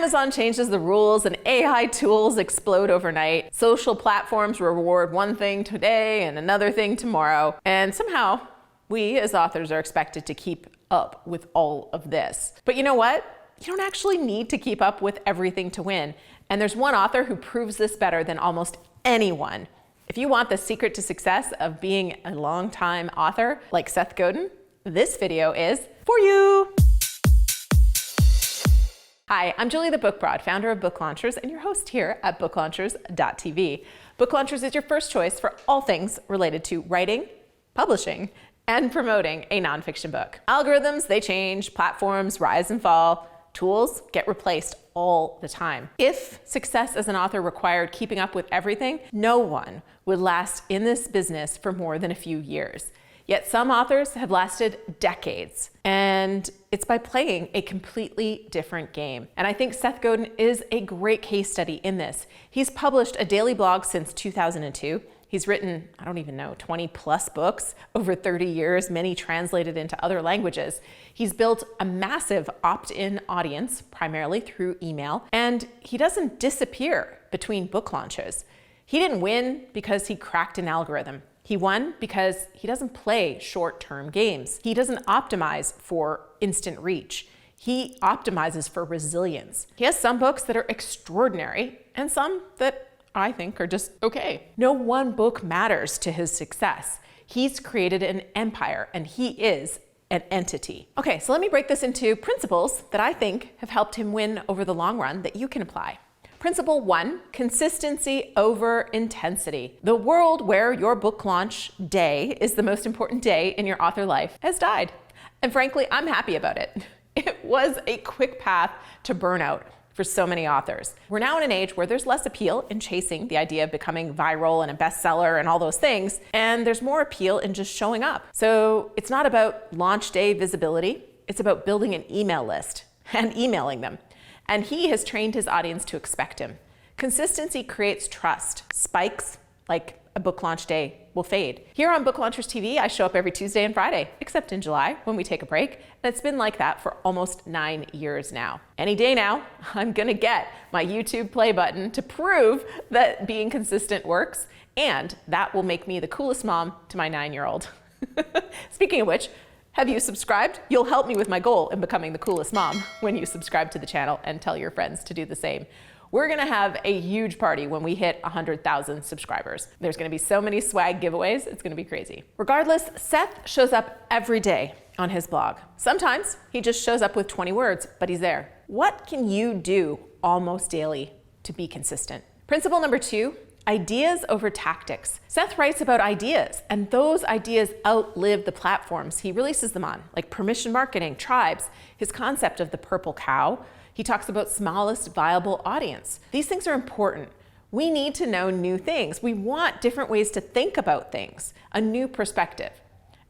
Amazon changes the rules and AI tools explode overnight. Social platforms reward one thing today and another thing tomorrow. And somehow, we as authors are expected to keep up with all of this. But you know what? You don't actually need to keep up with everything to win. And there's one author who proves this better than almost anyone. If you want the secret to success of being a long-time author like Seth Godin, this video is for you. Hi, I'm Julie the Book Broad, founder of Book Launchers and your host here at booklaunchers.tv. Book Launchers is your first choice for all things related to writing, publishing, and promoting a nonfiction book. Algorithms, they change, platforms rise and fall, tools get replaced all the time. If success as an author required keeping up with everything, no one would last in this business for more than a few years. Yet some authors have lasted decades, and it's by playing a completely different game. And I think Seth Godin is a great case study in this. He's published a daily blog since 2002. He's written, 20 plus books over 30 years, many translated into other languages. He's built a massive opt-in audience, primarily through email, and he doesn't disappear between book launches. He didn't win because he cracked an algorithm. He won because he doesn't play short-term games. He doesn't optimize for instant reach. He optimizes for resilience. He has some books that are extraordinary and some that I think are just okay. No one book matters to his success. He's created an empire and he is an entity. Okay, so let me break this into principles that I think have helped him win over the long run that you can apply. Principle 1, consistency over intensity. The world where your book launch day is the most important day in your author life has died. And frankly, I'm happy about it. It was a quick path to burnout for so many authors. We're now in an age where there's less appeal in chasing the idea of becoming viral and a bestseller and all those things, and there's more appeal in just showing up. So it's not about launch day visibility, it's about building an email list and emailing them. And he has trained his audience to expect him. Consistency creates trust. Spikes, like a book launch day, will fade. Here on Book Launchers TV, I show up every Tuesday and Friday, except in July when we take a break. And it's been like that for almost 9 years now. Any day now, I'm gonna get my YouTube play button to prove that being consistent works, and that will make me the coolest mom to my 9-year-old. Speaking of which, have you subscribed? You'll help me with my goal in becoming the coolest mom when you subscribe to the channel and tell your friends to do the same. We're gonna have a huge party when we hit 100,000 subscribers. There's gonna be so many swag giveaways, it's gonna be crazy. Regardless, Seth shows up every day on his blog. Sometimes he just shows up with 20 words, but he's there. What can you do almost daily to be consistent? Principle number 2, ideas over tactics. Seth writes about ideas, and those ideas outlive the platforms he releases them on, like permission marketing, tribes, his concept of the purple cow. He talks about smallest viable audience. These things are important. We need to know new things. We want different ways to think about things, a new perspective.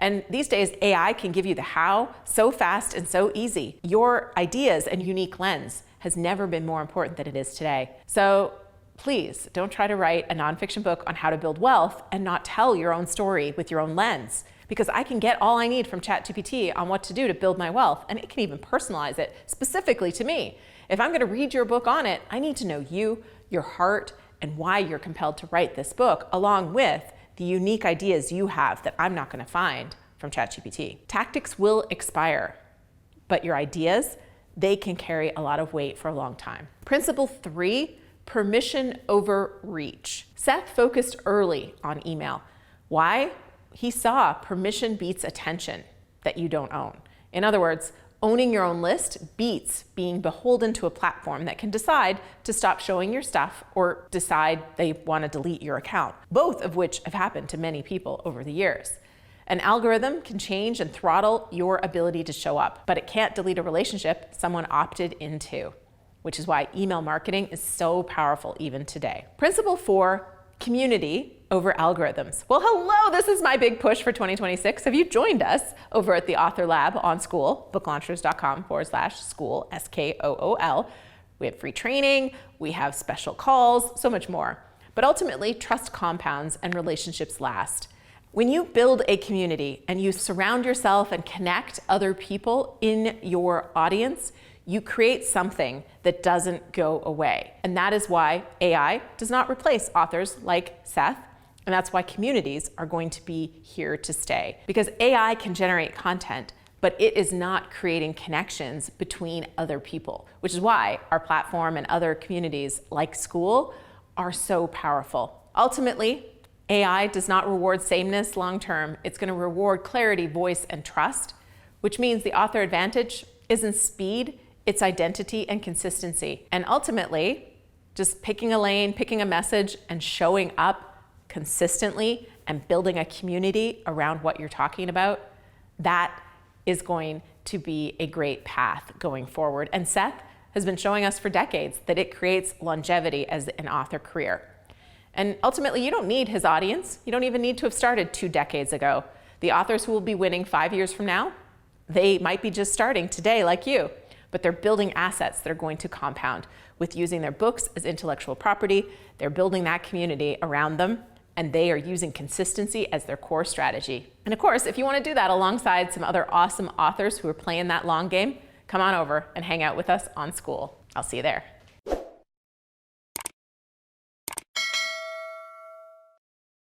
And these days, AI can give you the how so fast and so easy. Your ideas and unique lens has never been more important than it is today. So please don't try to write a nonfiction book on how to build wealth and not tell your own story with your own lens, because I can get all I need from ChatGPT on what to do to build my wealth, and it can even personalize it specifically to me. If I'm gonna read your book on it, I need to know you, your heart, and why you're compelled to write this book, along with the unique ideas you have that I'm not gonna find from ChatGPT. Tactics will expire, but your ideas, they can carry a lot of weight for a long time. Principle 3, permission over reach. Seth focused early on email. Why? He saw permission beats attention that you don't own. In other words, owning your own list beats being beholden to a platform that can decide to stop showing your stuff or decide they want to delete your account, both of which have happened to many people over the years. An algorithm can change and throttle your ability to show up, but it can't delete a relationship someone opted into, which is why email marketing is so powerful even today. Principle 4, community over algorithms. Well, hello, this is my big push for 2026. Have you joined us over at the Author Lab on School, booklaunchers.com/school, SKOOL. We have free training, we have special calls, so much more. But ultimately, trust compounds and relationships last. When you build a community and you surround yourself and connect other people in your audience, you create something that doesn't go away. And that is why AI does not replace authors like Seth. And that's why communities are going to be here to stay. Because AI can generate content, but it is not creating connections between other people, which is why our platform and other communities like school are so powerful. Ultimately, AI does not reward sameness long-term. It's going to reward clarity, voice, and trust, which means the author advantage isn't speed, it's identity and consistency. And ultimately, just picking a lane, picking a message, and showing up consistently and building a community around what you're talking about, that is going to be a great path going forward. And Seth has been showing us for decades that it creates longevity as an author career. And ultimately, you don't need his audience. You don't even need to have started 2 decades ago. The authors who will be winning 5 years from now, they might be just starting today like you, but they're building assets that are going to compound with using their books as intellectual property. They're building that community around them, and they are using consistency as their core strategy. And of course, if you want to do that alongside some other awesome authors who are playing that long game, come on over and hang out with us on School. I'll see you there.